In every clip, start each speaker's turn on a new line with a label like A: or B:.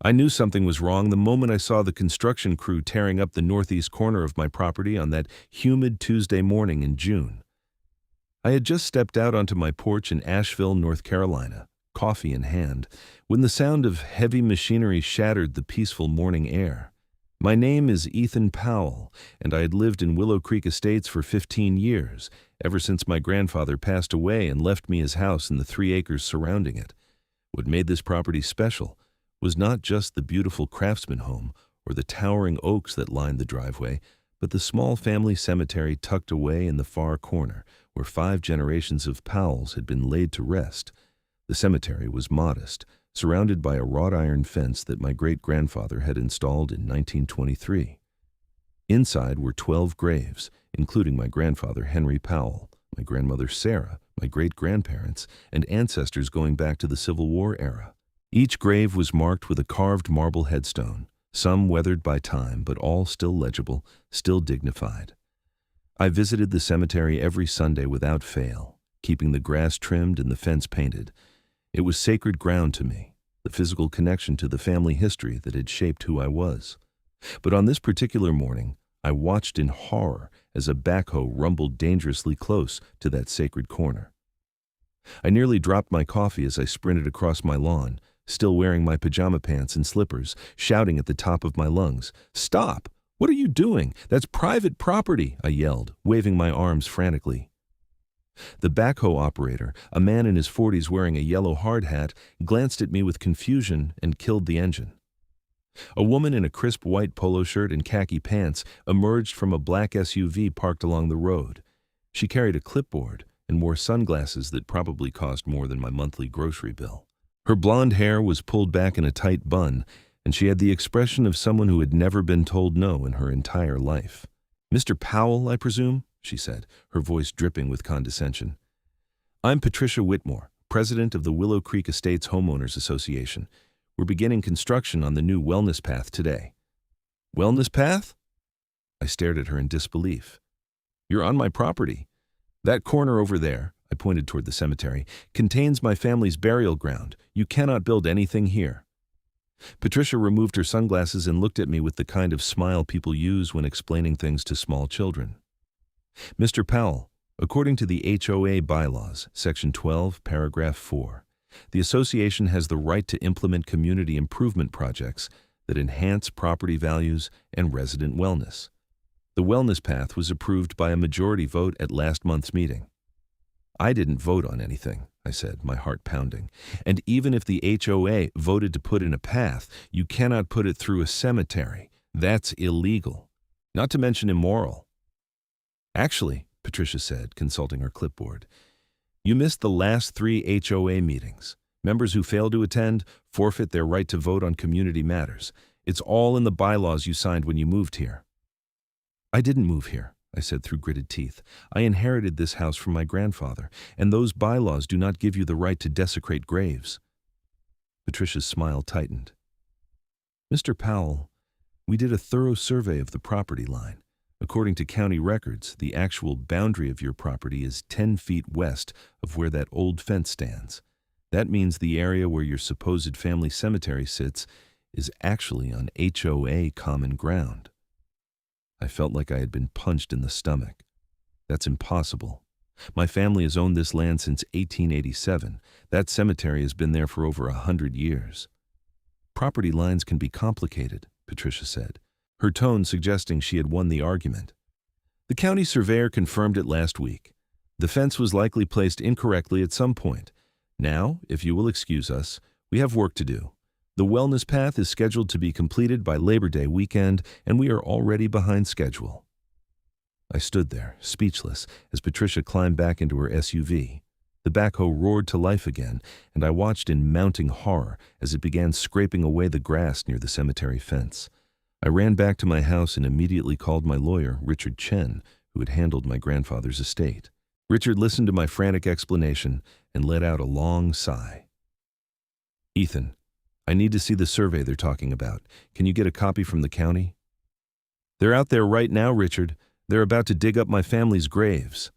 A: I knew something was wrong the moment I saw the construction crew tearing up the northeast corner of my property on that humid Tuesday morning in June. I had just stepped out onto my porch in Asheville, North Carolina, coffee in hand, when the sound of heavy machinery shattered the peaceful morning air. My name is Ethan Powell, and I had lived in Willow Creek Estates for 15 years, ever since my grandfather passed away and left me his house and the 3 acres surrounding it. What made this property special was not just the beautiful craftsman home or the towering oaks that lined the driveway, but the small family cemetery tucked away in the far corner, where 5 generations of Powells had been laid to rest. The cemetery was modest, surrounded by a wrought iron fence that my great-grandfather had installed in 1923. Inside were 12 graves, including my grandfather Henry Powell, my grandmother Sarah, my great-grandparents, and ancestors going back to the Civil War era. Each grave was marked with a carved marble headstone, some weathered by time, but all still legible, still dignified. I visited the cemetery every Sunday without fail, keeping the grass trimmed and the fence painted. It was sacred ground to me, the physical connection to the family history that had shaped who I was. But on this particular morning, I watched in horror as a backhoe rumbled dangerously close to that sacred corner. I nearly dropped my coffee as I sprinted across my lawn, still wearing my pajama pants and slippers, shouting at the top of my lungs, "Stop! What are you doing? That's private property!" I yelled, waving my arms frantically. The backhoe operator, a man in his 40s wearing a yellow hard hat, glanced at me with confusion and killed the engine. A woman in a crisp white polo shirt and khaki pants emerged from a black SUV parked along the road. She carried a clipboard and wore sunglasses that probably cost more than my monthly grocery bill. Her blonde hair was pulled back in a tight bun, and she had the expression of someone who had never been told no in her entire life. "Mr. Powell, I presume?" she said, her voice dripping with condescension. "I'm Patricia Whitmore, president of the Willow Creek Estates Homeowners Association. We're beginning construction on the new wellness path today." "Wellness path?" I stared at her in disbelief. "You're on my property. That corner over there," I pointed toward the cemetery, "contains my family's burial ground. You cannot build anything here." Patricia removed her sunglasses and looked at me with the kind of smile people use when explaining things to small children. "Mr. Powell, according to the HOA bylaws, Section 12, Paragraph 4, the association has the right to implement community improvement projects that enhance property values and resident wellness. The wellness path was approved by a majority vote at last month's meeting." "I didn't vote on anything," I said, my heart pounding. "And even if the HOA voted to put in a path, you cannot put it through a cemetery. That's illegal, not to mention immoral." "Actually," Patricia said, consulting her clipboard, "you missed the last 3 HOA meetings. Members who fail to attend forfeit their right to vote on community matters. It's all in the bylaws you signed when you moved here." "I didn't move here," I said through gritted teeth. "I inherited this house from my grandfather, and those bylaws do not give you the right to desecrate graves." Patricia's smile tightened. "Mr. Powell, we did a thorough survey of the property line. According to county records, the actual boundary of your property is 10 feet west of where that old fence stands. That means the area where your supposed family cemetery sits is actually on HOA common ground." I felt like I had been punched in the stomach. "That's impossible. My family has owned this land since 1887. That cemetery has been there for over 100 years. "Property lines can be complicated," Patricia said, her tone suggesting she had won the argument. "The county surveyor confirmed it last week. The fence was likely placed incorrectly at some point. Now, if you will excuse us, we have work to do. The wellness path is scheduled to be completed by Labor Day weekend, and we are already behind schedule." I stood there, speechless, as Patricia climbed back into her SUV. The backhoe roared to life again, and I watched in mounting horror as it began scraping away the grass near the cemetery fence. I ran back to my house and immediately called my lawyer, Richard Chen, who had handled my grandfather's estate. Richard listened to my frantic explanation and let out a long sigh. "Ethan, I need to see the survey they're talking about. Can you get a copy from the county?" "They're out there right now, Richard. They're about to dig up my family's graves."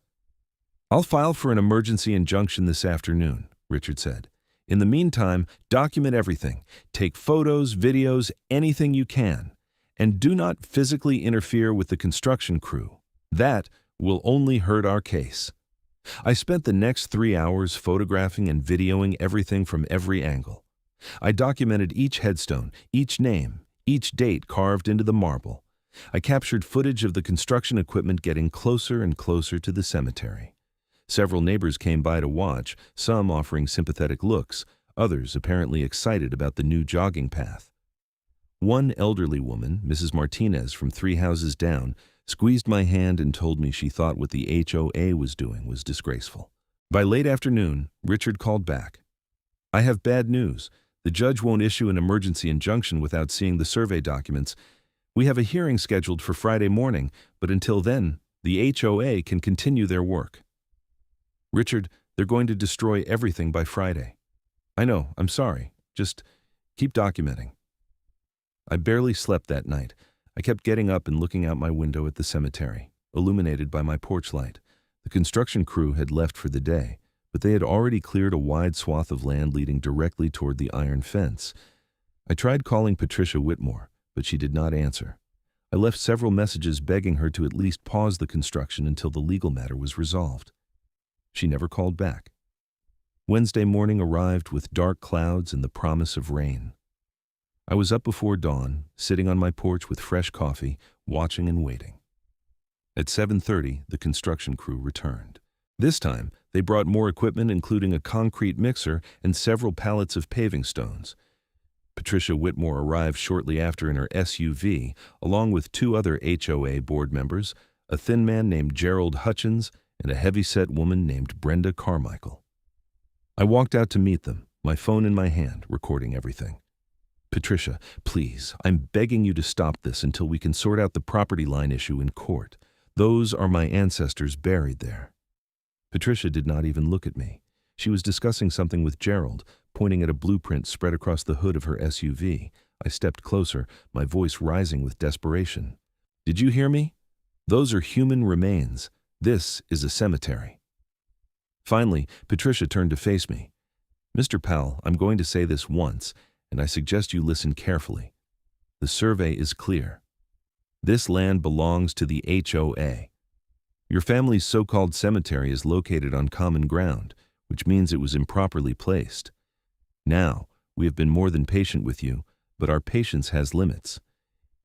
A: "I'll file for an emergency injunction this afternoon," Richard said. In the meantime, document everything. Take photos, videos, anything you can. And do not physically interfere with the construction crew. That will only hurt our case. I spent the next 3 hours photographing and videoing everything from every angle. I documented each headstone, each name, each date carved into the marble. I captured footage of the construction equipment getting closer and closer to the cemetery. Several neighbors came by to watch, some offering sympathetic looks, others apparently excited about the new jogging path. One elderly woman, Mrs. Martinez from 3 houses down, squeezed my hand and told me she thought what the HOA was doing was disgraceful. By late afternoon, Richard called back. "I have bad news. The judge won't issue an emergency injunction without seeing the survey documents. We have a hearing scheduled for Friday morning, but until then, the HOA can continue their work." "Richard, they're going to destroy everything by Friday." "I know, I'm sorry. Just keep documenting." I barely slept that night. I kept getting up and looking out my window at the cemetery, illuminated by my porch light. The construction crew had left for the day, but they had already cleared a wide swath of land leading directly toward the iron fence. I tried calling Patricia Whitmore, but she did not answer. I left several messages begging her to at least pause the construction until the legal matter was resolved. She never called back. Wednesday morning arrived with dark clouds and the promise of rain. I was up before dawn, sitting on my porch with fresh coffee, watching and waiting. At 7:30, the construction crew returned. This time, they brought more equipment, including a concrete mixer and several pallets of paving stones. Patricia Whitmore arrived shortly after in her SUV, along with 2 other HOA board members, a thin man named Gerald Hutchins and a heavy-set woman named Brenda Carmichael. I walked out to meet them, my phone in my hand, recording everything. "Patricia, please, I'm begging you to stop this until we can sort out the property line issue in court. Those are my ancestors buried there." Patricia did not even look at me. She was discussing something with Gerald, pointing at a blueprint spread across the hood of her SUV. I stepped closer, my voice rising with desperation. "Did you hear me? Those are human remains. This is a cemetery." Finally, Patricia turned to face me. "Mr. Powell, I'm going to say this once, and I suggest you listen carefully. The survey is clear. This land belongs to the HOA. Your family's so-called cemetery is located on common ground, which means it was improperly placed. Now, we have been more than patient with you, but our patience has limits.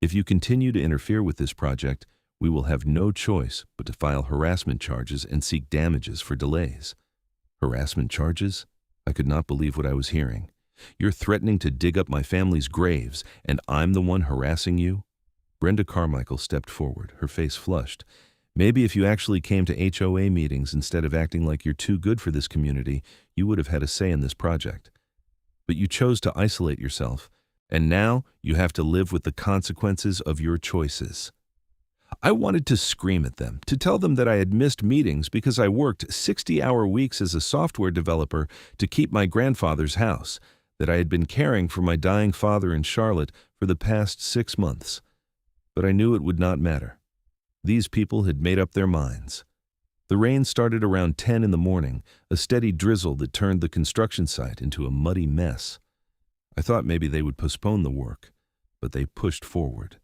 A: If you continue to interfere with this project, we will have no choice but to file harassment charges and seek damages for delays." "Harassment charges?" I could not believe what I was hearing. "You're threatening to dig up my family's graves, and I'm the one harassing you?" Brenda Carmichael stepped forward, her face flushed. "Maybe if you actually came to HOA meetings instead of acting like you're too good for this community, you would have had a say in this project. But you chose to isolate yourself, and now you have to live with the consequences of your choices." I wanted to scream at them, to tell them that I had missed meetings because I worked 60-hour weeks as a software developer to keep my grandfather's house, that I had been caring for my dying father in Charlotte for the past 6 months. But I knew it would not matter. These people had made up their minds. The rain started around 10 in the morning, a steady drizzle that turned the construction site into a muddy mess. I thought maybe they would postpone the work, but they pushed forward.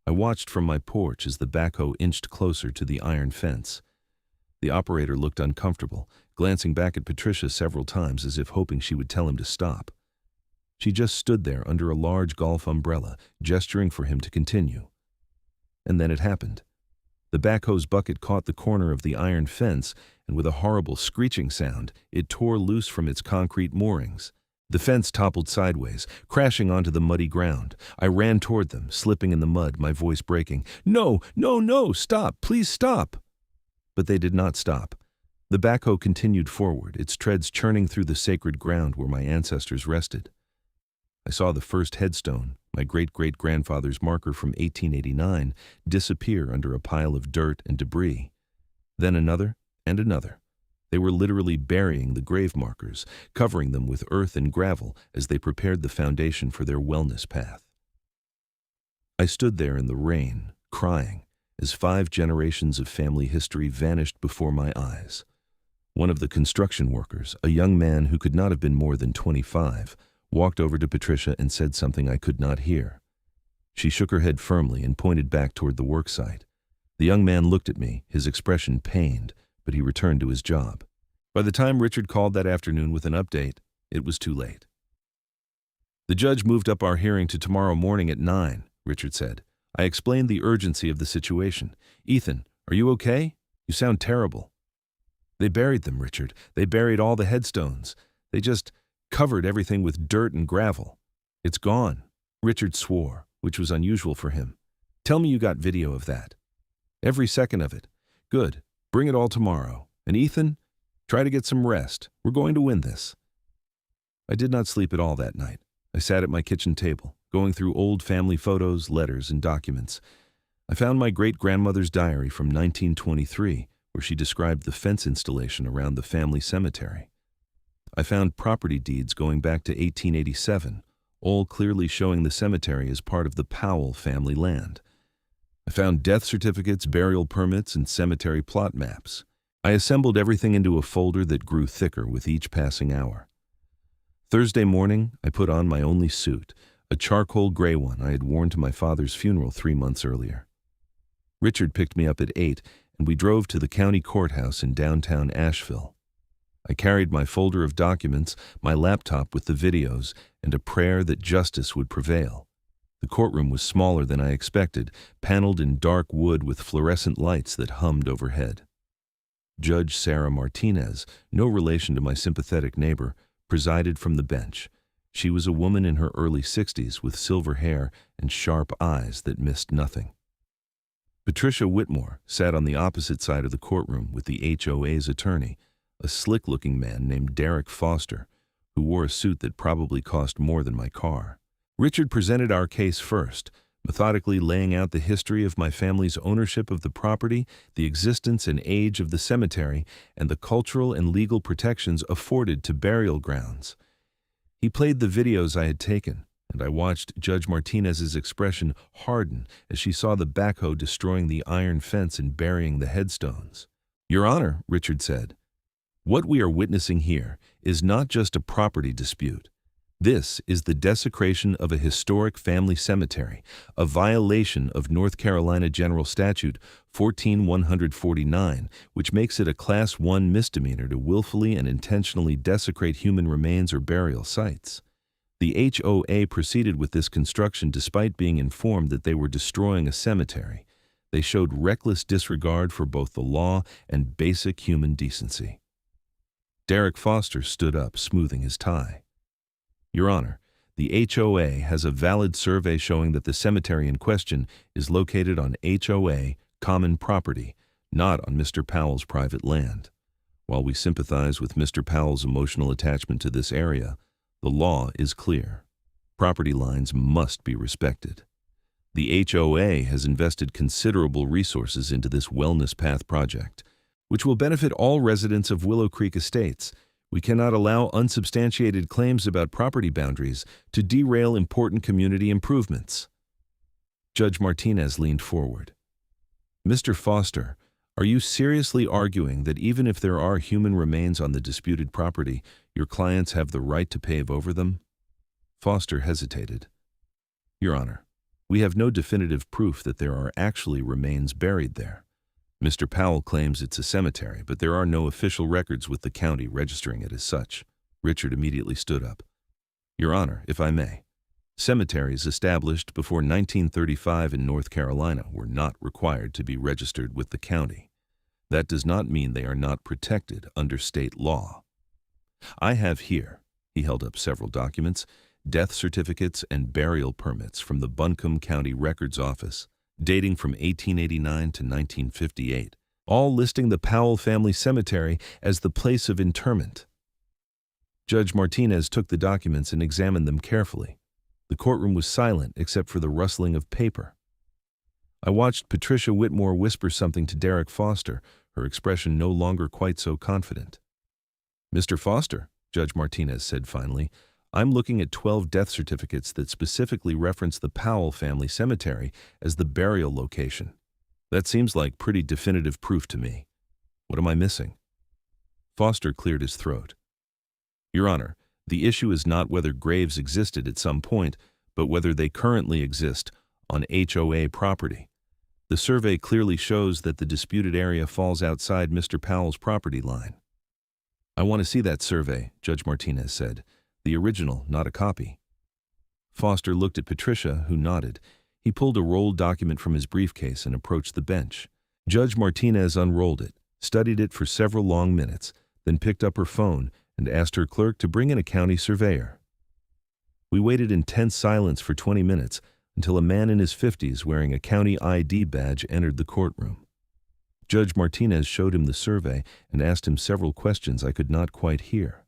A: I watched from my porch as the backhoe inched closer to the iron fence. The operator looked uncomfortable, glancing back at Patricia several times as if hoping she would tell him to stop. She just stood there under a large golf umbrella, gesturing for him to continue. And then it happened. The backhoe's bucket caught the corner of the iron fence, and with a horrible screeching sound, it tore loose from its concrete moorings. The fence toppled sideways, crashing onto the muddy ground. I ran toward them, slipping in the mud, my voice breaking. "No, no, no, stop, please stop!" But they did not stop. The backhoe continued forward, its treads churning through the sacred ground where my ancestors rested. I saw the first headstone, my great-great-grandfather's marker from 1889, disappear under a pile of dirt and debris. Then another and another. They were literally burying the grave markers, covering them with earth and gravel as they prepared the foundation for their wellness path. I stood there in the rain, crying, as 5 generations of family history vanished before my eyes. One of the construction workers, a young man who could not have been more than 25, walked over to Patricia and said something I could not hear. She shook her head firmly and pointed back toward the worksite. The young man looked at me, his expression pained, but he returned to his job. By the time Richard called that afternoon with an update, it was too late. "The judge moved up our hearing to tomorrow morning at 9, Richard said. I explained the urgency of the situation. "Ethan, are you okay? You sound terrible." "They buried them, Richard. They buried all the headstones. They just covered everything with dirt and gravel. It's gone." Richard swore, which was unusual for him. "Tell me you got video of that." "Every second of it." "Good. Bring it all tomorrow. And Ethan, try to get some rest. We're going to win this." I did not sleep at all that night. I sat at my kitchen table, going through old family photos, letters, and documents. I found my great-grandmother's diary from 1923, where she described the fence installation around the family cemetery. I found property deeds going back to 1887, all clearly showing the cemetery as part of the Powell family land. I found death certificates, burial permits, and cemetery plot maps. I assembled everything into a folder that grew thicker with each passing hour. Thursday morning, I put on my only suit, a charcoal gray one I had worn to my father's funeral 3 months earlier. Richard picked me up at 8, and we drove to the county courthouse in downtown Asheville. I carried my folder of documents, my laptop with the videos, and a prayer that justice would prevail. The courtroom was smaller than I expected, paneled in dark wood with fluorescent lights that hummed overhead. Judge Sarah Martinez, no relation to my sympathetic neighbor, presided from the bench. She was a woman in her early 60s with silver hair and sharp eyes that missed nothing. Patricia Whitmore sat on the opposite side of the courtroom with the HOA's attorney, a slick-looking man named Derek Foster, who wore a suit that probably cost more than my car. Richard presented our case first, methodically laying out the history of my family's ownership of the property, the existence and age of the cemetery, and the cultural and legal protections afforded to burial grounds. He played the videos I had taken, and I watched Judge Martinez's expression harden as she saw the backhoe destroying the iron fence and burying the headstones. "Your Honor," Richard said, "what we are witnessing here is not just a property dispute. This is the desecration of a historic family cemetery, a violation of North Carolina General Statute 14-149, which makes it a Class 1 misdemeanor to willfully and intentionally desecrate human remains or burial sites. The HOA proceeded with this construction despite being informed that they were destroying a cemetery. They showed reckless disregard for both the law and basic human decency." Derek Foster stood up, smoothing his tie. "Your Honor, the HOA has a valid survey showing that the cemetery in question is located on HOA common property, not on Mr. Powell's private land. While we sympathize with Mr. Powell's emotional attachment to this area, the law is clear. Property lines must be respected. The HOA has invested considerable resources into this Wellness Path project, which will benefit all residents of Willow Creek Estates. We cannot allow unsubstantiated claims about property boundaries to derail important community improvements." Judge Martinez leaned forward. "Mr. Foster, are you seriously arguing that even if there are human remains on the disputed property, your clients have the right to pave over them?" Foster hesitated. "Your Honor, we have no definitive proof that there are actually remains buried there. Mr. Powell claims it's a cemetery, but there are no official records with the county registering it as such." Richard immediately stood up. "Your Honor, if I may, cemeteries established before 1935 in North Carolina were not required to be registered with the county. That does not mean they are not protected under state law. I have here," he held up several documents, "death certificates and burial permits from the Buncombe County Records Office, dating from 1889 to 1958, all listing the Powell family cemetery as the place of interment." Judge Martinez took the documents and examined them carefully. The courtroom was silent except for the rustling of paper. I watched Patricia Whitmore whisper something to Derek Foster, her expression no longer quite so confident. "Mr. Foster," Judge Martinez said finally, "I'm looking at 12 death certificates that specifically reference the Powell family cemetery as the burial location. That seems like pretty definitive proof to me. What am I missing?" Foster cleared his throat. Your Honor, the issue is not whether graves existed at some point, but whether they currently exist on HOA property. The survey clearly shows that the disputed area falls outside Mr. Powell's property line. I want to see that survey, Judge Martinez said. The original, not a copy. Foster looked at Patricia, who nodded. He pulled a rolled document from his briefcase and approached the bench. Judge Martinez unrolled it, studied it for several long minutes, then picked up her phone and asked her clerk to bring in a county surveyor. We waited in tense silence for 20 minutes until a man in his 50s wearing a county ID badge entered the courtroom. Judge Martinez showed him the survey and asked him several questions I could not quite hear.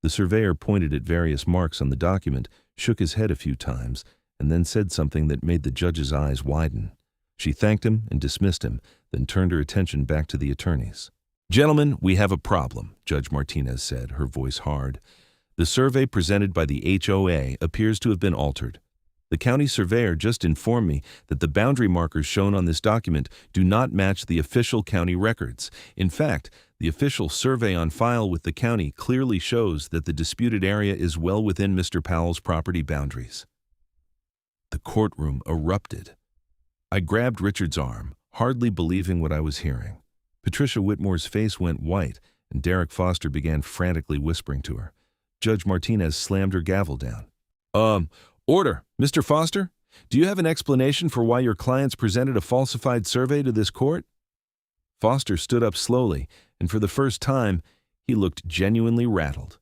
A: The surveyor pointed at various marks on the document, shook his head a few times, and then said something that made the judge's eyes widen. She thanked him and dismissed him, then turned her attention back to the attorneys. Gentlemen, we have a problem, Judge Martinez said, her voice hard. The survey presented by the HOA appears to have been altered. The county surveyor just informed me that the boundary markers shown on this document do not match the official county records. In fact, the official survey on file with the county clearly shows that the disputed area is well within Mr. Powell's property boundaries. The courtroom erupted. I grabbed Richard's arm, hardly believing what I was hearing. Patricia Whitmore's face went white, and Derek Foster began frantically whispering to her. Judge Martinez slammed her gavel down. Order, Mr. Foster, do you have an explanation for why your clients presented a falsified survey to this court? Foster stood up slowly, and for the first time, he looked genuinely rattled.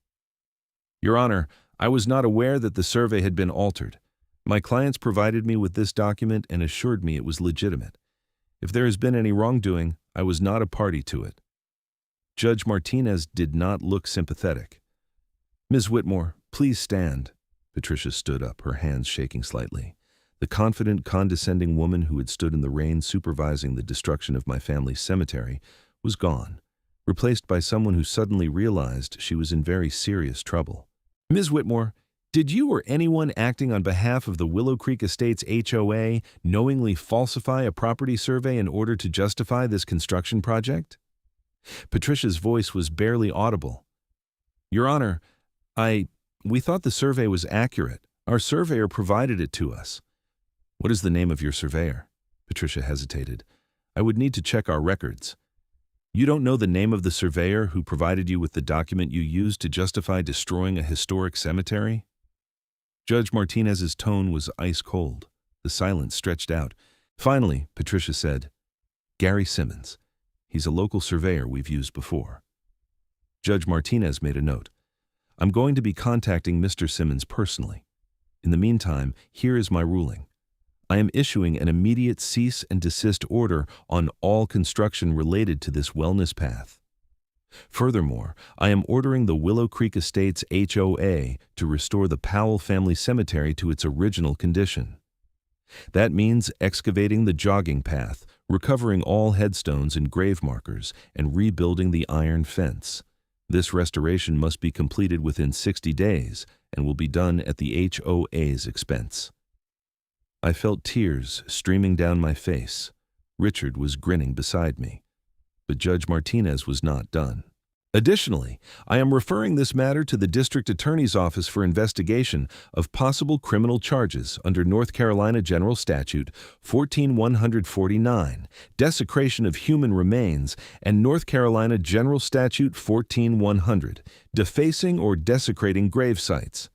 A: Your Honor, I was not aware that the survey had been altered. My clients provided me with this document and assured me it was legitimate. If there has been any wrongdoing, I was not a party to it. Judge Martinez did not look sympathetic. Ms. Whitmore, please stand. Patricia stood up, her hands shaking slightly. The confident, condescending woman who had stood in the rain supervising the destruction of my family's cemetery was gone, replaced by someone who suddenly realized she was in very serious trouble. Ms. Whitmore, did you or anyone acting on behalf of the Willow Creek Estates HOA knowingly falsify a property survey in order to justify this construction project? Patricia's voice was barely audible. Your Honor, we thought the survey was accurate. Our surveyor provided it to us. What is the name of your surveyor? Patricia hesitated. I would need to check our records. You don't know the name of the surveyor who provided you with the document you used to justify destroying a historic cemetery? Judge Martinez's tone was ice cold. The silence stretched out. Finally, Patricia said, Gary Simmons. He's a local surveyor we've used before. Judge Martinez made a note. I'm going to be contacting Mr. Simmons personally. In the meantime, here is my ruling. I am issuing an immediate cease and desist order on all construction related to this wellness path. Furthermore, I am ordering the Willow Creek Estates HOA to restore the Powell family cemetery to its original condition. That means excavating the jogging path, recovering all headstones and grave markers, and rebuilding the iron fence. This restoration must be completed within 60 days and will be done at the HOA's expense. I felt tears streaming down my face. Richard was grinning beside me. But Judge Martinez was not done. Additionally, I am referring this matter to the District Attorney's Office for investigation of possible criminal charges under North Carolina General Statute 14149, desecration of human remains, and North Carolina General Statute 14100, defacing or desecrating grave sites.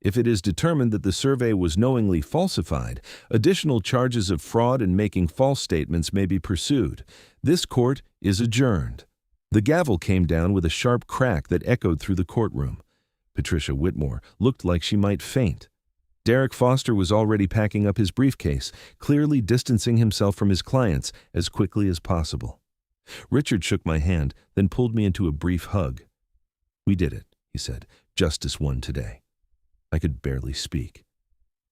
A: If it is determined that the survey was knowingly falsified, additional charges of fraud and making false statements may be pursued. This court is adjourned. The gavel came down with a sharp crack that echoed through the courtroom. Patricia Whitmore looked like she might faint. Derek Foster was already packing up his briefcase, clearly distancing himself from his clients as quickly as possible. Richard shook my hand, then pulled me into a brief hug. We did it, he said. Justice won today. I could barely speak.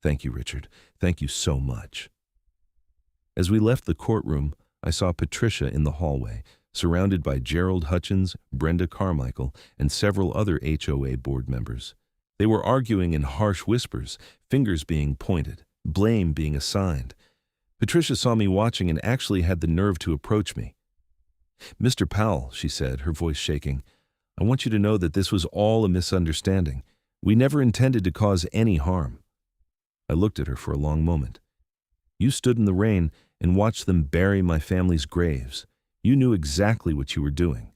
A: Thank you, Richard. Thank you so much. As we left the courtroom, I saw Patricia in the hallway, surrounded by Gerald Hutchins, Brenda Carmichael, and several other HOA board members. They were arguing in harsh whispers, fingers being pointed, blame being assigned. Patricia saw me watching and actually had the nerve to approach me. "Mr. Powell," she said, her voice shaking, "I want you to know that this was all a misunderstanding. We never intended to cause any harm." I looked at her for a long moment. "You stood in the rain and watched them bury my family's graves. You knew exactly what you were doing.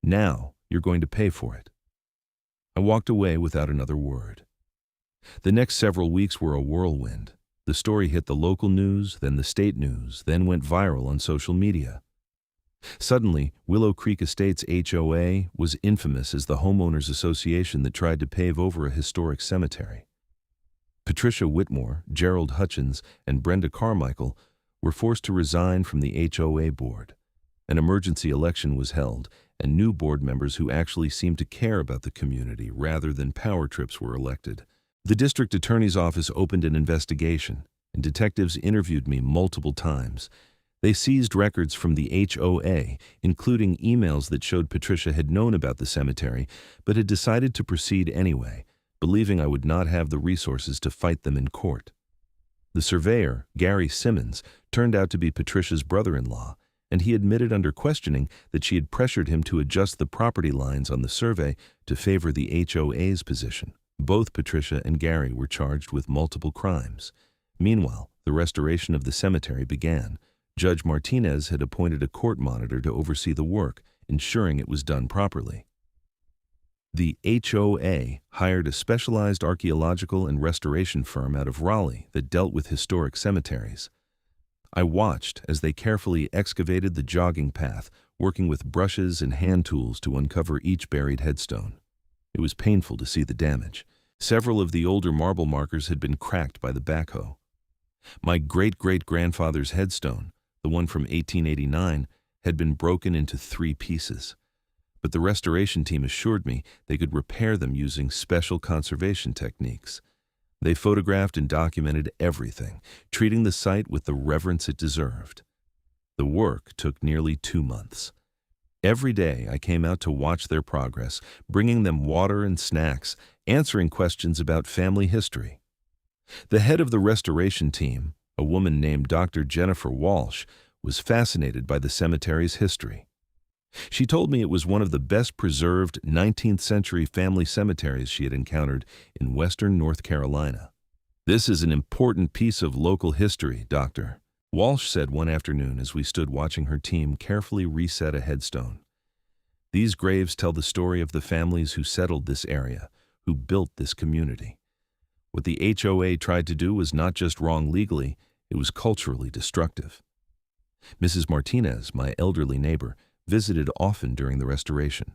A: Now you're going to pay for it." I walked away without another word. The next several weeks were a whirlwind. The story hit the local news, then the state news, then went viral on social media. Suddenly, Willow Creek Estates HOA was infamous as the homeowners association that tried to pave over a historic cemetery. Patricia Whitmore, Gerald Hutchins, and Brenda Carmichael were forced to resign from the HOA board. An emergency election was held, and new board members who actually seemed to care about the community rather than power trips were elected. The district attorney's office opened an investigation, and detectives interviewed me multiple times. They seized records from the HOA, including emails that showed Patricia had known about the cemetery, but had decided to proceed anyway, believing I would not have the resources to fight them in court. The surveyor, Gary Simmons, turned out to be Patricia's brother-in-law, and he admitted under questioning that she had pressured him to adjust the property lines on the survey to favor the HOA's position. Both Patricia and Gary were charged with multiple crimes. Meanwhile, the restoration of the cemetery began. Judge Martinez had appointed a court monitor to oversee the work, ensuring it was done properly. The HOA hired a specialized archaeological and restoration firm out of Raleigh that dealt with historic cemeteries. I watched as they carefully excavated the jogging path, working with brushes and hand tools to uncover each buried headstone. It was painful to see the damage. Several of the older marble markers had been cracked by the backhoe. My great-great-grandfather's headstone, the one from 1889, had been broken into 3 pieces. But the restoration team assured me they could repair them using special conservation techniques. They photographed and documented everything, treating the site with the reverence it deserved. The work took nearly 2 months. Every day I came out to watch their progress, bringing them water and snacks, answering questions about family history. The head of the restoration team, a woman named Dr. Jennifer Walsh, was fascinated by the cemetery's history. She told me it was one of the best preserved 19th century family cemeteries she had encountered in western North Carolina. "This is an important piece of local history, Doctor," Walsh said one afternoon as we stood watching her team carefully reset a headstone. "These graves tell the story of the families who settled this area, who built this community. What the HOA tried to do was not just wrong legally, it was culturally destructive." Mrs. Martinez, my elderly neighbor, visited often during the restoration.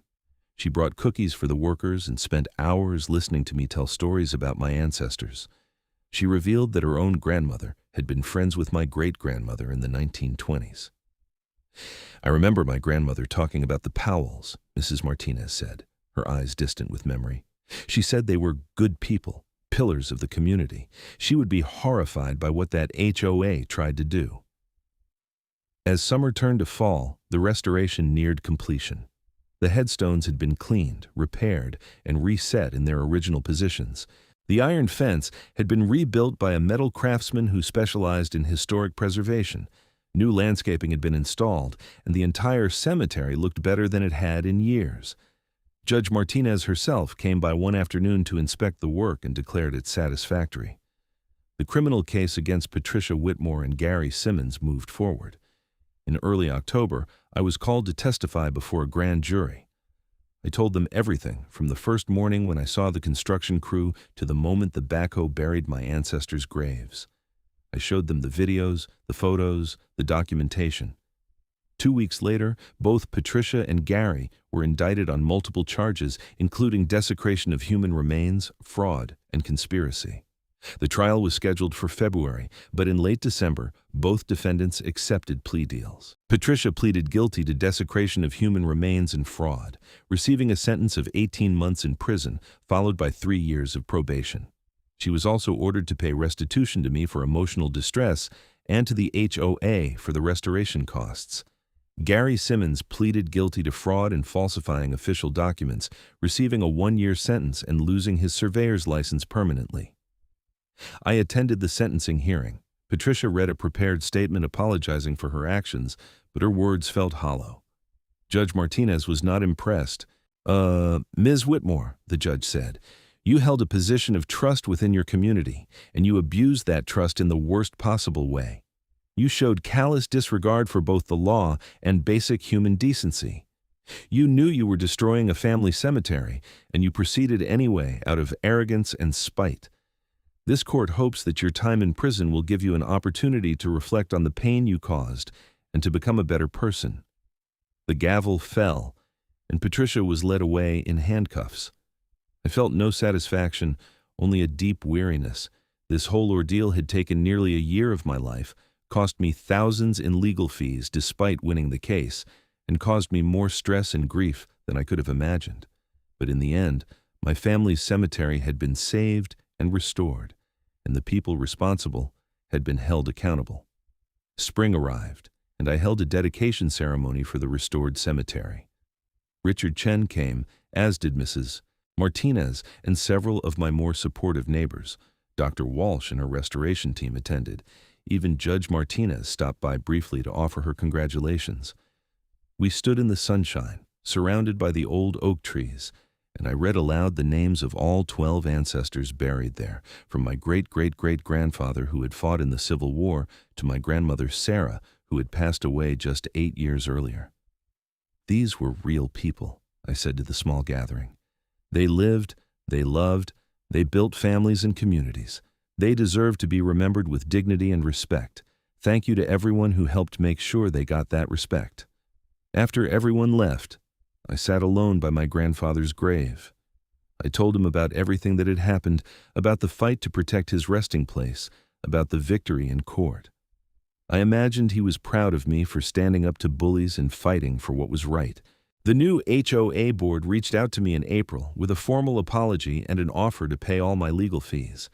A: She brought cookies for the workers and spent hours listening to me tell stories about my ancestors. She revealed that her own grandmother had been friends with my great-grandmother in the 1920s. "I remember my grandmother talking about the Powells," Mrs. Martinez said, her eyes distant with memory. "She said they were good people, pillars of the community. She would be horrified by what that HOA tried to do." As summer turned to fall, the restoration neared completion. The headstones had been cleaned, repaired, and reset in their original positions. The iron fence had been rebuilt by a metal craftsman who specialized in historic preservation. New landscaping had been installed, and the entire cemetery looked better than it had in years. Judge Martinez herself came by one afternoon to inspect the work and declared it satisfactory. The criminal case against Patricia Whitmore and Gary Simmons moved forward. In early October, I was called to testify before a grand jury. I told them everything, from the first morning when I saw the construction crew to the moment the backhoe buried my ancestors' graves. I showed them the videos, the photos, the documentation. 2 weeks later, both Patricia and Gary were indicted on multiple charges, including desecration of human remains, fraud, and conspiracy. The trial was scheduled for February, but in late December, both defendants accepted plea deals. Patricia pleaded guilty to desecration of human remains and fraud, receiving a sentence of 18 months in prison, followed by 3 years of probation. She was also ordered to pay restitution to me for emotional distress and to the HOA for the restoration costs. Gary Simmons pleaded guilty to fraud and falsifying official documents, receiving a 1-year sentence and losing his surveyor's license permanently. I attended the sentencing hearing. Patricia read a prepared statement apologizing for her actions, but her words felt hollow. Judge Martinez was not impressed. Ms. Whitmore, the judge said, you held a position of trust within your community, and you abused that trust in the worst possible way. You showed callous disregard for both the law and basic human decency. You knew you were destroying a family cemetery, and you proceeded anyway out of arrogance and spite. This court hopes that your time in prison will give you an opportunity to reflect on the pain you caused and to become a better person. The gavel fell, and Patricia was led away in handcuffs. I felt no satisfaction, only a deep weariness. This whole ordeal had taken nearly a year of my life, cost me thousands in legal fees despite winning the case, and caused me more stress and grief than I could have imagined. But in the end, my family's cemetery had been saved and restored, and the people responsible had been held accountable. Spring arrived, and I held a dedication ceremony for the restored cemetery. Richard Chen came, as did Mrs. Martinez and several of my more supportive neighbors. Dr. Walsh and her restoration team attended. Even Judge Martinez stopped by briefly to offer her congratulations. We stood in the sunshine, surrounded by the old oak trees, and I read aloud the names of all 12 ancestors buried there, from my great-great-great-grandfather who had fought in the Civil War to my grandmother Sarah, who had passed away just 8 years earlier. These were real people, I said to the small gathering. They lived, they loved, they built families and communities. They deserve to be remembered with dignity and respect. Thank you to everyone who helped make sure they got that respect. After everyone left, I sat alone by my grandfather's grave. I told him about everything that had happened, about the fight to protect his resting place, about the victory in court. I imagined he was proud of me for standing up to bullies and fighting for what was right. The new HOA board reached out to me in April with a formal apology and an offer to pay all my legal fees.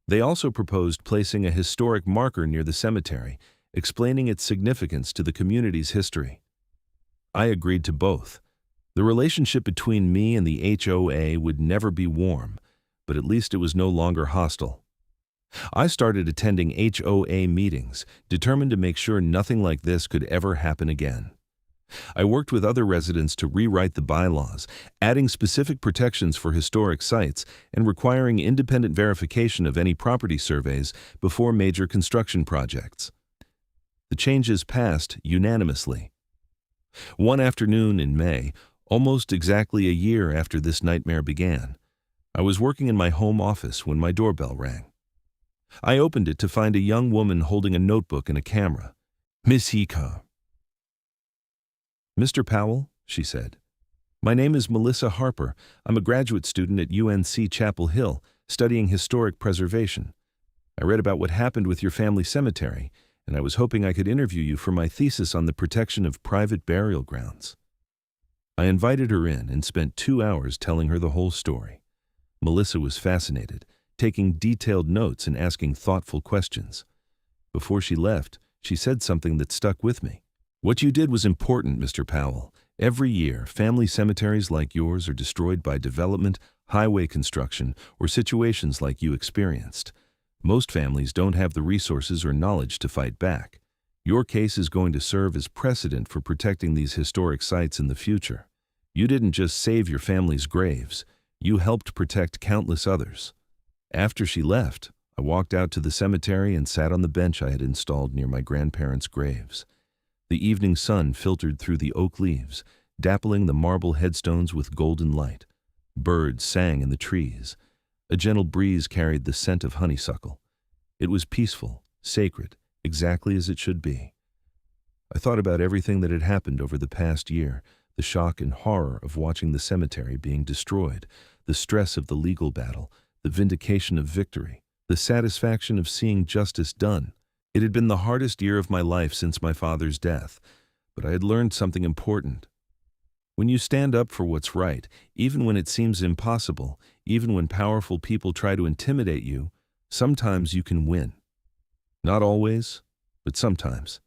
A: They also proposed placing a historic marker near the cemetery, explaining its significance to the community's history. I agreed to both. The relationship between me and the HOA would never be warm, but at least it was no longer hostile. I started attending HOA meetings, determined to make sure nothing like this could ever happen again. I worked with other residents to rewrite the bylaws, adding specific protections for historic sites and requiring independent verification of any property surveys before major construction projects. The changes passed unanimously. One afternoon in May, almost exactly a year after this nightmare began, I was working in my home office when my doorbell rang. I opened it to find a young woman holding a notebook and a camera. Miss Hika. Mr. Powell, she said. My name is Melissa Harper. I'm a graduate student at UNC Chapel Hill, studying historic preservation. I read about what happened with your family cemetery, and I was hoping I could interview you for my thesis on the protection of private burial grounds. I invited her in and spent 2 hours telling her the whole story. Melissa was fascinated, taking detailed notes and asking thoughtful questions. Before she left, she said something that stuck with me. What you did was important, Mr. Powell. Every year, family cemeteries like yours are destroyed by development, highway construction, or situations like you experienced. Most families don't have the resources or knowledge to fight back. Your case is going to serve as precedent for protecting these historic sites in the future. You didn't just save your family's graves, you helped protect countless others. After she left, I walked out to the cemetery and sat on the bench I had installed near my grandparents' graves. The evening sun filtered through the oak leaves, dappling the marble headstones with golden light. Birds sang in the trees. A gentle breeze carried the scent of honeysuckle. It was peaceful, sacred, exactly as it should be. I thought about everything that had happened over the past year, the shock and horror of watching the cemetery being destroyed, the stress of the legal battle, the vindication of victory, the satisfaction of seeing justice done. It had been the hardest year of my life since my father's death, but I had learned something important. When you stand up for what's right, even when it seems impossible, even when powerful people try to intimidate you, sometimes you can win. Not always, but sometimes.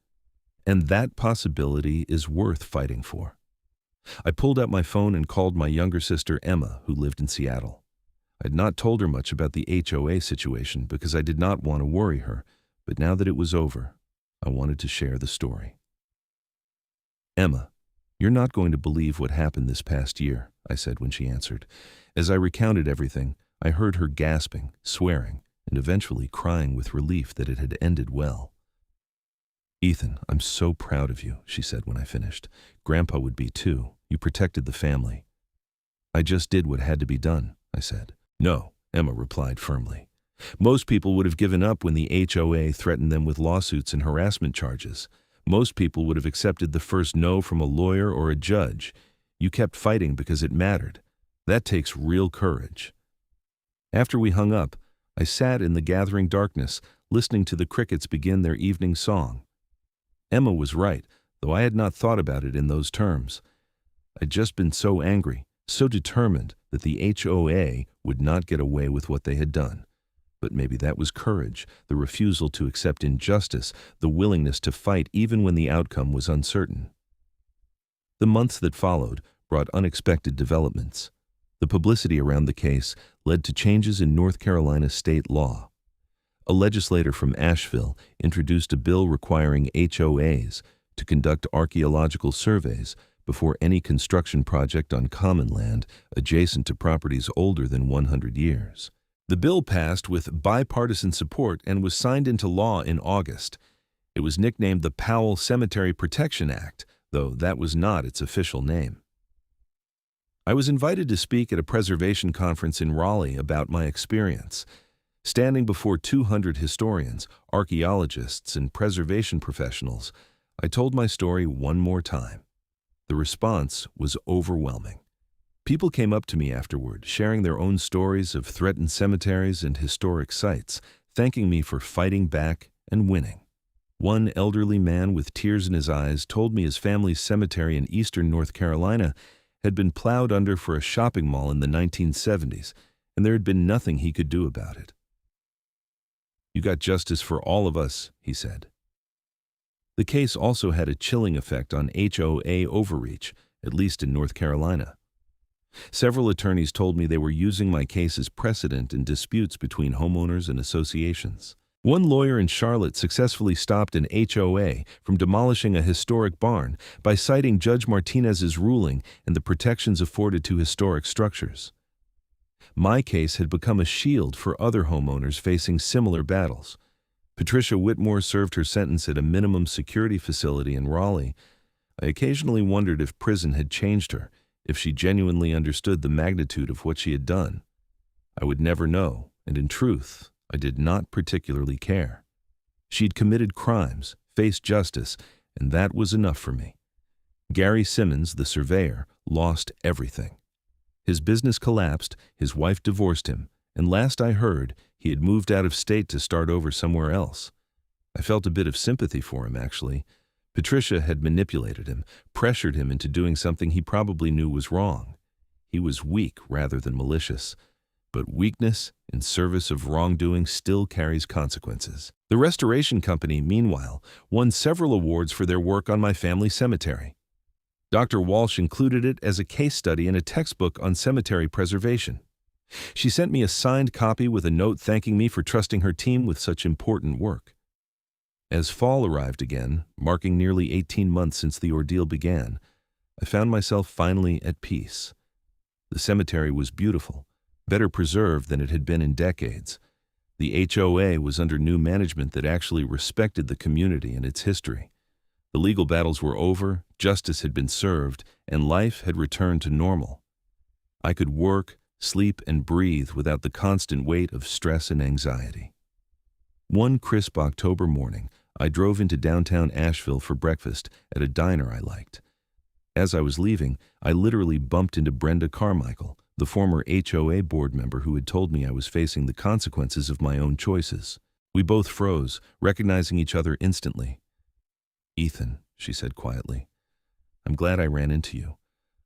A: And that possibility is worth fighting for. I pulled out my phone and called my younger sister Emma, who lived in Seattle. I had not told her much about the HOA situation because I did not want to worry her, but now that it was over, I wanted to share the story. Emma, "You're not going to believe what happened this past year," I said when she answered. As I recounted everything, I heard her gasping, swearing, and eventually crying with relief that it had ended well. "Ethan, I'm so proud of you," she said when I finished. "Grandpa would be too. You protected the family." "I just did what had to be done," I said. "No," Emma replied firmly. "Most people would have given up when the HOA threatened them with lawsuits and harassment charges. Most people would have accepted the first no from a lawyer or a judge. You kept fighting because it mattered. That takes real courage." After we hung up, I sat in the gathering darkness, listening to the crickets begin their evening song. Emma was right, though I had not thought about it in those terms. I'd just been so angry, so determined that the HOA would not get away with what they had done. But maybe that was courage, the refusal to accept injustice, the willingness to fight even when the outcome was uncertain. The months that followed brought unexpected developments. The publicity around the case led to changes in North Carolina state law. A legislator from Asheville introduced a bill requiring HOAs to conduct archaeological surveys before any construction project on common land adjacent to properties older than 100 years. The bill passed with bipartisan support and was signed into law in August. It was nicknamed the Powell Cemetery Protection Act, though that was not its official name. I was invited to speak at a preservation conference in Raleigh about my experience. Standing before 200 historians, archaeologists, and preservation professionals, I told my story one more time. The response was overwhelming. People came up to me afterward, sharing their own stories of threatened cemeteries and historic sites, thanking me for fighting back and winning. One elderly man with tears in his eyes told me his family's cemetery in eastern North Carolina had been plowed under for a shopping mall in the 1970s, and there had been nothing he could do about it. "You got justice for all of us," he said. The case also had a chilling effect on HOA overreach, at least in North Carolina. Several attorneys told me they were using my case as precedent in disputes between homeowners and associations. One lawyer in Charlotte successfully stopped an HOA from demolishing a historic barn by citing Judge Martinez's ruling and the protections afforded to historic structures. My case had become a shield for other homeowners facing similar battles. Patricia Whitmore served her sentence at a minimum security facility in Raleigh. I occasionally wondered if prison had changed her, if she genuinely understood the magnitude of what she had done. I would never know, and in truth, I did not particularly care. She'd committed crimes, faced justice, and that was enough for me. Gary Simmons, the surveyor, lost everything. His business collapsed, his wife divorced him, and last I heard, he had moved out of state to start over somewhere else. I felt a bit of sympathy for him, actually. Patricia had manipulated him, pressured him into doing something he probably knew was wrong. He was weak rather than malicious. But weakness in service of wrongdoing still carries consequences. The restoration company, meanwhile, won several awards for their work on my family cemetery. Dr. Walsh included it as a case study in a textbook on cemetery preservation. She sent me a signed copy with a note thanking me for trusting her team with such important work. As fall arrived again, marking nearly 18 months since the ordeal began, I found myself finally at peace. The cemetery was beautiful, better preserved than it had been in decades. The HOA was under new management that actually respected the community and its history. The legal battles were over, justice had been served, and life had returned to normal. I could work, sleep, and breathe without the constant weight of stress and anxiety. One crisp October morning, I drove into downtown Asheville for breakfast at a diner I liked. As I was leaving, I literally bumped into Brenda Carmichael, the former HOA board member who had told me I was facing the consequences of my own choices. We both froze, recognizing each other instantly. "Ethan," she said quietly, "I'm glad I ran into you.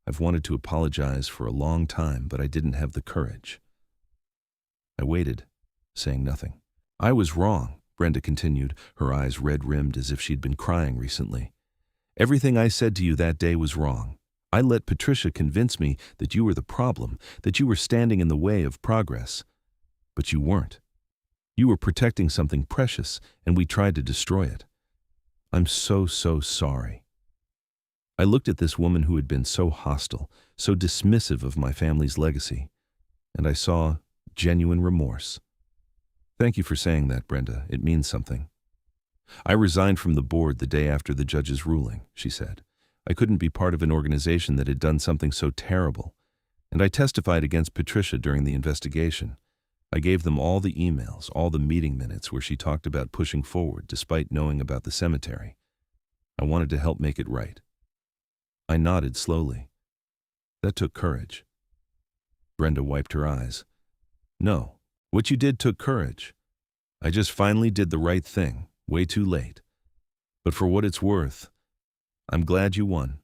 A: I've wanted to apologize for a long time, but I didn't have the courage." I waited, saying nothing. "I was wrong," Brenda continued, her eyes red-rimmed as if she'd been crying recently. "Everything I said to you that day was wrong. I let Patricia convince me that you were the problem, that you were standing in the way of progress. But you weren't. You were protecting something precious, and we tried to destroy it. I'm so sorry." I looked at this woman who had been so hostile, so dismissive of my family's legacy, and I saw genuine remorse. Thank you for saying that, Brenda. It means something. I resigned from the board the day after the judge's ruling, she said. I couldn't be part of an organization that had done something so terrible, and I testified against Patricia during the investigation. I gave them all the emails, all the meeting minutes where she talked about pushing forward despite knowing about the cemetery. I wanted to help make it right. I nodded slowly. That took courage. Brenda wiped her eyes. No, what you did took courage. I just finally did the right thing, way too late. But for what it's worth, I'm glad you won.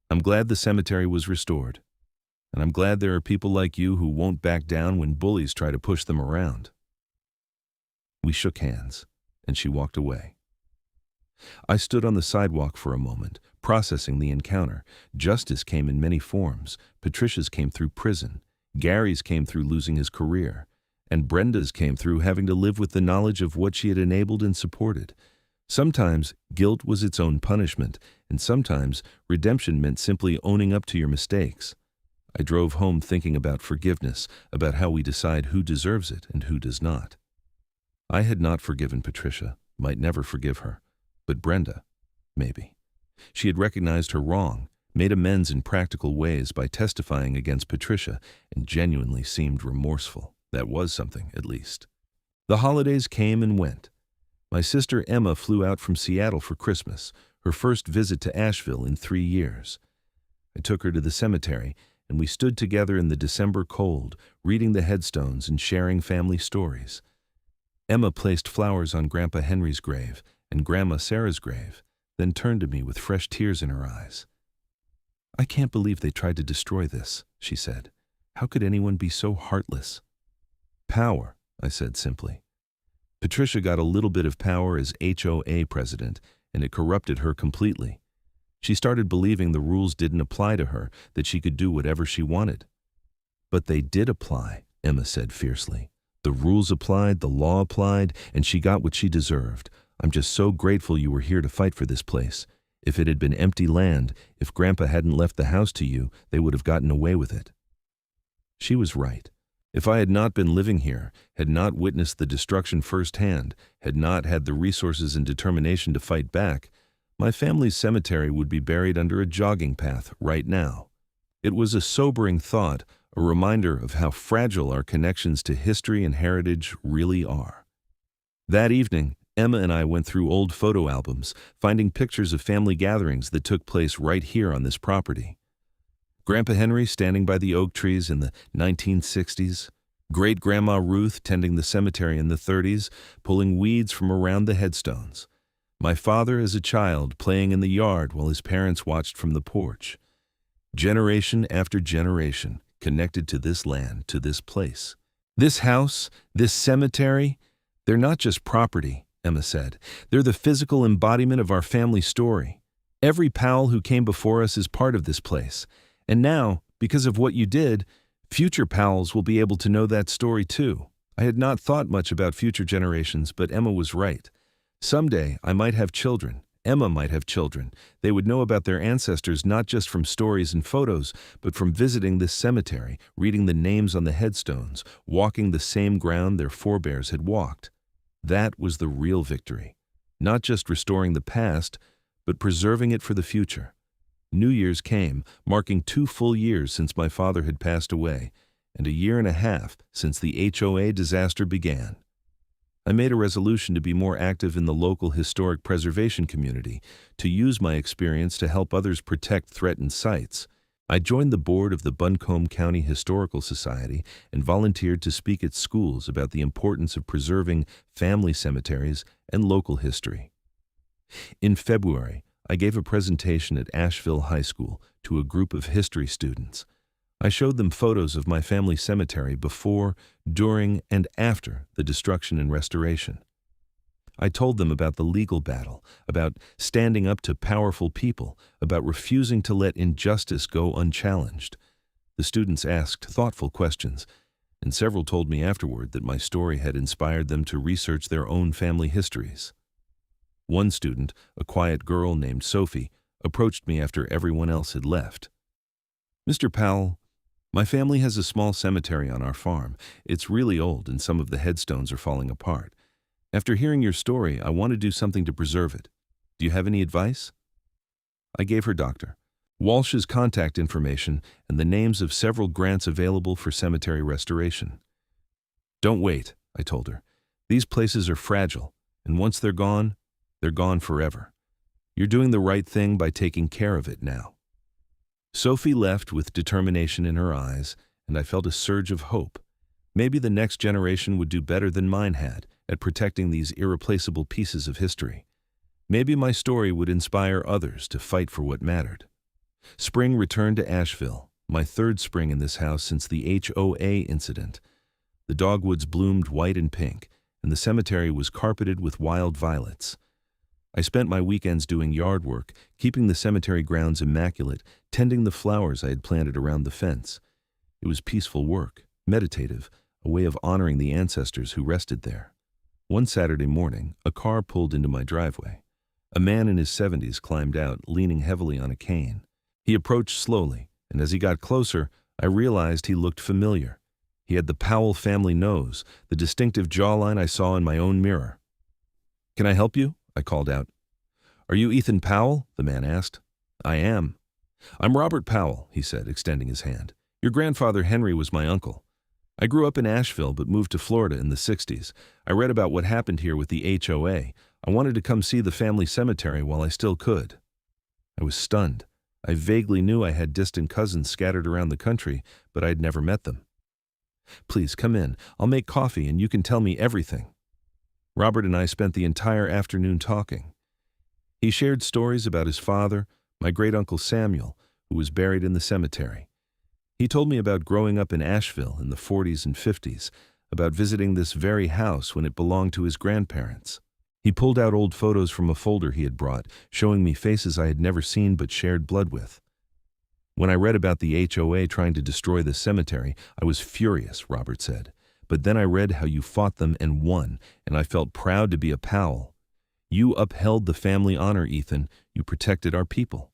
A: I'm glad the cemetery was restored. And I'm glad there are people like you who won't back down when bullies try to push them around. We shook hands, and she walked away. I stood on the sidewalk for a moment, processing the encounter. Justice came in many forms. Patricia's came through prison. Gary's came through losing his career. And Brenda's came through having to live with the knowledge of what she had enabled and supported. Sometimes guilt was its own punishment, and sometimes redemption meant simply owning up to your mistakes. I drove home thinking about forgiveness, about how we decide who deserves it and who does not. I had not forgiven Patricia, might never forgive her. But Brenda, maybe. She had recognized her wrong, made amends in practical ways by testifying against Patricia, and genuinely seemed remorseful. That was something, at least. The holidays came and went. My sister Emma flew out from Seattle for Christmas, her first visit to Asheville in 3 years. I took her to the cemetery, and we stood together in the December cold, reading the headstones and sharing family stories. Emma placed flowers on Grandpa Henry's grave and Grandma Sarah's grave, then turned to me with fresh tears in her eyes. I can't believe they tried to destroy this, she said. How could anyone be so heartless? Power, I said simply. Patricia got a little bit of power as HOA president, and it corrupted her completely. She started believing the rules didn't apply to her, that she could do whatever she wanted. But they did apply, Emma said fiercely. The rules applied, the law applied, and she got what she deserved. I'm just so grateful you were here to fight for this place. If it had been empty land, if Grandpa hadn't left the house to you, they would have gotten away with it. She was right. If I had not been living here, had not witnessed the destruction firsthand, had not had the resources and determination to fight back, my family's cemetery would be buried under a jogging path right now. It was a sobering thought, a reminder of how fragile our connections to history and heritage really are. That evening, Emma and I went through old photo albums, finding pictures of family gatherings that took place right here on this property. Grandpa Henry standing by the oak trees in the 1960s, Great-Grandma Ruth tending the cemetery in the 30s, pulling weeds from around the headstones. My father as a child playing in the yard while his parents watched from the porch. Generation after generation connected to this land, to this place. This house, this cemetery, they're not just property, Emma said. They're the physical embodiment of our family story. Every Powell who came before us is part of this place. And now, because of what you did, future Powells will be able to know that story too. I had not thought much about future generations, but Emma was right. Someday, I might have children. Emma might have children. They would know about their ancestors not just from stories and photos, but from visiting this cemetery, reading the names on the headstones, walking the same ground their forebears had walked. That was the real victory. Not just restoring the past, but preserving it for the future. New Year's came, marking 2 full years since my father had passed away, and a year and a half since the HOA disaster began. I made a resolution to be more active in the local historic preservation community, to use my experience to help others protect threatened sites. I joined the board of the Buncombe County Historical Society and volunteered to speak at schools about the importance of preserving family cemeteries and local history. In February, I gave a presentation at Asheville High School to a group of history students. I showed them photos of my family cemetery before, during, and after the destruction and restoration. I told them about the legal battle, about standing up to powerful people, about refusing to let injustice go unchallenged. The students asked thoughtful questions, and several told me afterward that my story had inspired them to research their own family histories. One student, a quiet girl named Sophie, approached me after everyone else had left. "Mr. Powell, my family has a small cemetery on our farm. It's really old and some of the headstones are falling apart. After hearing your story, I want to do something to preserve it. Do you have any advice?" I gave her Dr. Walsh's contact information and the names of several grants available for cemetery restoration. "Don't wait," I told her. "These places are fragile, and once they're gone forever. You're doing the right thing by taking care of it now." Sophie left with determination in her eyes, and I felt a surge of hope. Maybe the next generation would do better than mine had at protecting these irreplaceable pieces of history. Maybe my story would inspire others to fight for what mattered. Spring returned to Asheville, my third spring in this house since the HOA incident. The dogwoods bloomed white and pink, and the cemetery was carpeted with wild violets. I spent my weekends doing yard work, keeping the cemetery grounds immaculate, tending the flowers I had planted around the fence. It was peaceful work, meditative, a way of honoring the ancestors who rested there. One Saturday morning, a car pulled into my driveway. A man in his 70s climbed out, leaning heavily on a cane. He approached slowly, and as he got closer, I realized he looked familiar. He had the Powell family nose, the distinctive jawline I saw in my own mirror. "Can I help you?" I called out. "Are you Ethan Powell?" the man asked. "I am." "I'm Robert Powell," he said, extending his hand. "Your grandfather Henry was my uncle. I grew up in Asheville but moved to Florida in the 60s. I read about what happened here with the HOA. I wanted to come see the family cemetery while I still could." I was stunned. I vaguely knew I had distant cousins scattered around the country, but I had never met them. "Please, come in. I'll make coffee and you can tell me everything." Robert and I spent the entire afternoon talking. He shared stories about his father, my great-uncle Samuel, who was buried in the cemetery. He told me about growing up in Asheville in the 40s and 50s, about visiting this very house when it belonged to his grandparents. He pulled out old photos from a folder he had brought, showing me faces I had never seen but shared blood with. "When I read about the HOA trying to destroy the cemetery, I was furious," Robert said. "But then I read how you fought them and won, and I felt proud to be a Powell. You upheld the family honor, Ethan. You protected our people."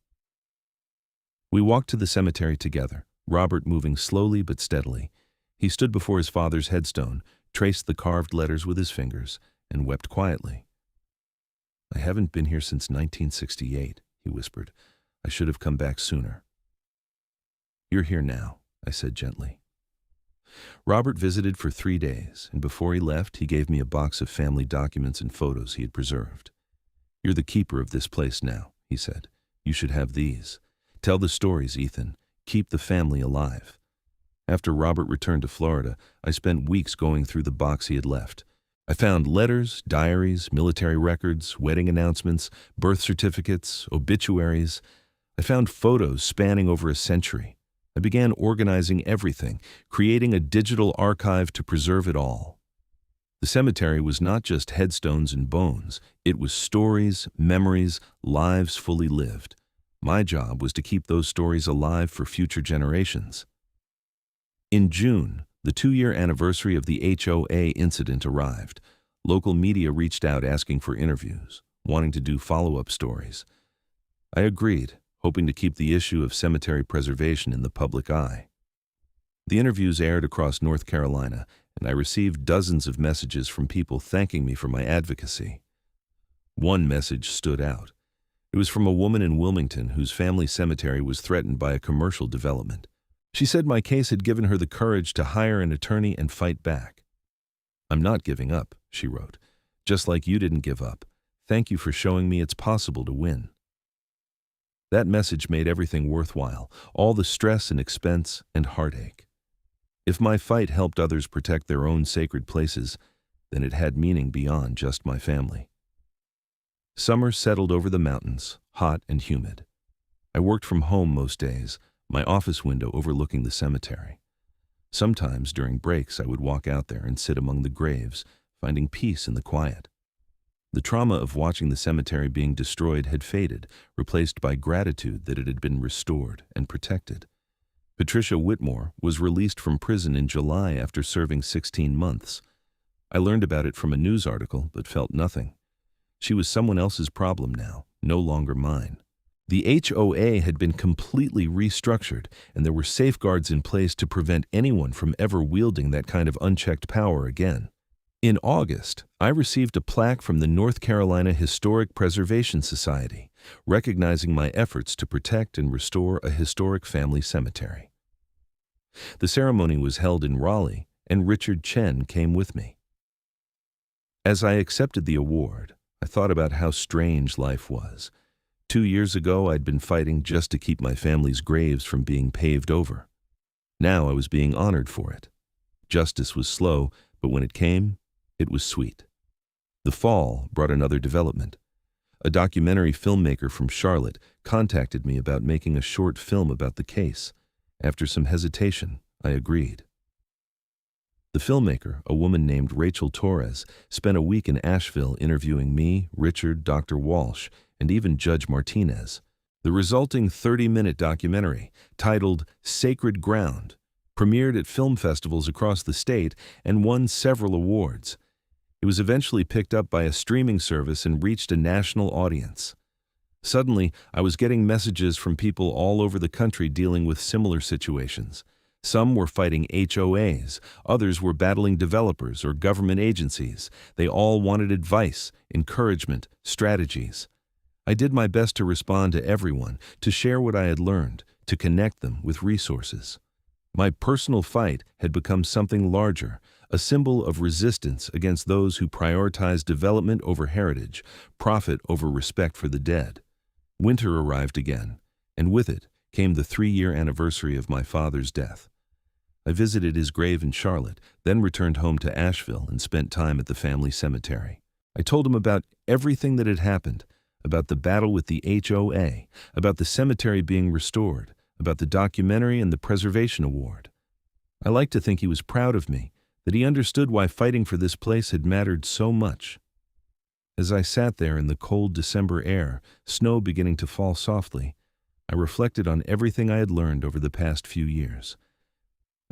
A: We walked to the cemetery together, Robert moving slowly but steadily. He stood before his father's headstone, traced the carved letters with his fingers, and wept quietly. "I haven't been here since 1968, he whispered. "I should have come back sooner." "You're here now," I said gently. Robert visited for 3 days, and before he left, he gave me a box of family documents and photos he had preserved. "You're the keeper of this place now," he said. "You should have these. Tell the stories, Ethan. Keep the family alive." After Robert returned to Florida, I spent weeks going through the box he had left. I found letters, diaries, military records, wedding announcements, birth certificates, obituaries. I found photos spanning over a century. I began organizing everything, creating a digital archive to preserve it all. The cemetery was not just headstones and bones. It was stories, memories, lives fully lived. My job was to keep those stories alive for future generations. In June, the 2-year anniversary of the HOA incident arrived. Local media reached out asking for interviews, wanting to do follow-up stories. I agreed, hoping to keep the issue of cemetery preservation in the public eye. The interviews aired across North Carolina, and I received dozens of messages from people thanking me for my advocacy. One message stood out. It was from a woman in Wilmington whose family cemetery was threatened by a commercial development. She said my case had given her the courage to hire an attorney and fight back. "I'm not giving up," she wrote. "Just like you didn't give up. Thank you for showing me it's possible to win." That message made everything worthwhile, all the stress and expense and heartache. If my fight helped others protect their own sacred places, then it had meaning beyond just my family. Summer settled over the mountains, hot and humid. I worked from home most days, my office window overlooking the cemetery. Sometimes during breaks I would walk out there and sit among the graves, finding peace in the quiet. The trauma of watching the cemetery being destroyed had faded, replaced by gratitude that it had been restored and protected. Patricia Whitmore was released from prison in July after serving 16 months. I learned about it from a news article, but felt nothing. She was someone else's problem now, no longer mine. The HOA had been completely restructured, and there were safeguards in place to prevent anyone from ever wielding that kind of unchecked power again. In August, I received a plaque from the North Carolina Historic Preservation Society, recognizing my efforts to protect and restore a historic family cemetery. The ceremony was held in Raleigh, and Richard Chen came with me. As I accepted the award, I thought about how strange life was. 2 years ago, I'd been fighting just to keep my family's graves from being paved over. Now I was being honored for it. Justice was slow, but when it came, it was sweet. The fall brought another development. A documentary filmmaker from Charlotte contacted me about making a short film about the case. After some hesitation, I agreed. The filmmaker, a woman named Rachel Torres, spent a week in Asheville interviewing me, Richard, Dr. Walsh, and even Judge Martinez. The resulting 30-minute documentary, titled Sacred Ground, premiered at film festivals across the state and won several awards. It was eventually picked up by a streaming service and reached a national audience. Suddenly, I was getting messages from people all over the country dealing with similar situations. Some were fighting HOAs, others were battling developers or government agencies. They all wanted advice, encouragement, strategies. I did my best to respond to everyone, to share what I had learned, to connect them with resources. My personal fight had become something larger, a symbol of resistance against those who prioritize development over heritage, profit over respect for the dead. Winter arrived again, and with it came the 3-year anniversary of my father's death. I visited his grave in Charlotte, then returned home to Asheville and spent time at the family cemetery. I told him about everything that had happened, about the battle with the HOA, about the cemetery being restored, about the documentary and the Preservation Award. I like to think he was proud of me, that he understood why fighting for this place had mattered so much. As I sat there in the cold December air, snow beginning to fall softly, I reflected on everything I had learned over the past few years.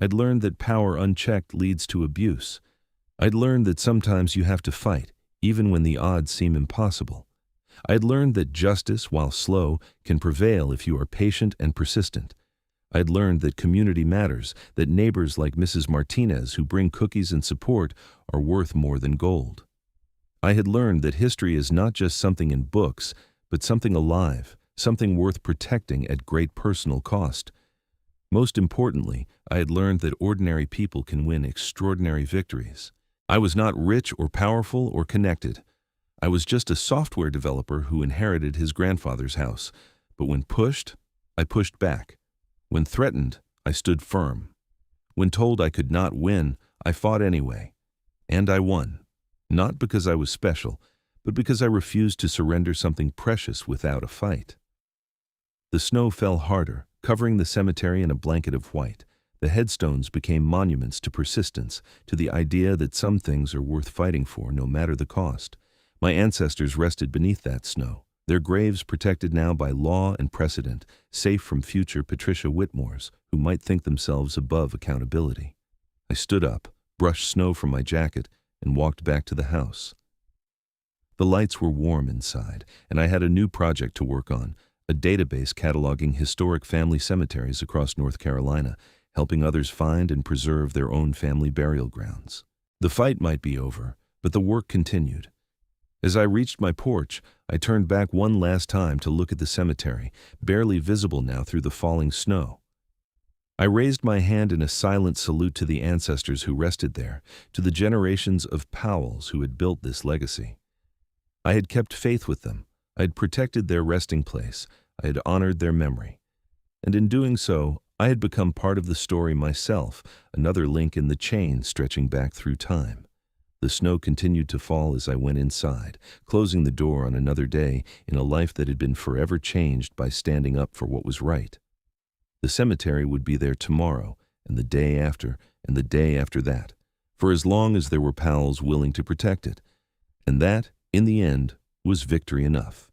A: I'd learned that power unchecked leads to abuse. I'd learned that sometimes you have to fight, even when the odds seem impossible. I'd learned that justice, while slow, can prevail if you are patient and persistent. I'd learned that community matters, that neighbors like Mrs. Martinez who bring cookies and support are worth more than gold. I had learned that history is not just something in books, but something alive, something worth protecting at great personal cost. Most importantly, I had learned that ordinary people can win extraordinary victories. I was not rich or powerful or connected. I was just a software developer who inherited his grandfather's house. But when pushed, I pushed back. When threatened, I stood firm. When told I could not win, I fought anyway. And I won. Not because I was special, but because I refused to surrender something precious without a fight. The snow fell harder, covering the cemetery in a blanket of white. The headstones became monuments to persistence, to the idea that some things are worth fighting for no matter the cost. My ancestors rested beneath that snow, their graves protected now by law and precedent, safe from future Patricia Whitmores, who might think themselves above accountability. I stood up, brushed snow from my jacket, and walked back to the house. The lights were warm inside, and I had a new project to work on, a database cataloging historic family cemeteries across North Carolina, helping others find and preserve their own family burial grounds. The fight might be over, but the work continued. As I reached my porch, I turned back one last time to look at the cemetery, barely visible now through the falling snow. I raised my hand in a silent salute to the ancestors who rested there, to the generations of Powells who had built this legacy. I had kept faith with them. I had protected their resting place. I had honored their memory. And in doing so, I had become part of the story myself, another link in the chain stretching back through time. The snow continued to fall as I went inside, closing the door on another day in a life that had been forever changed by standing up for what was right. The cemetery would be there tomorrow, and the day after, and the day after that, for as long as there were Powells willing to protect it. And that, in the end, was victory enough.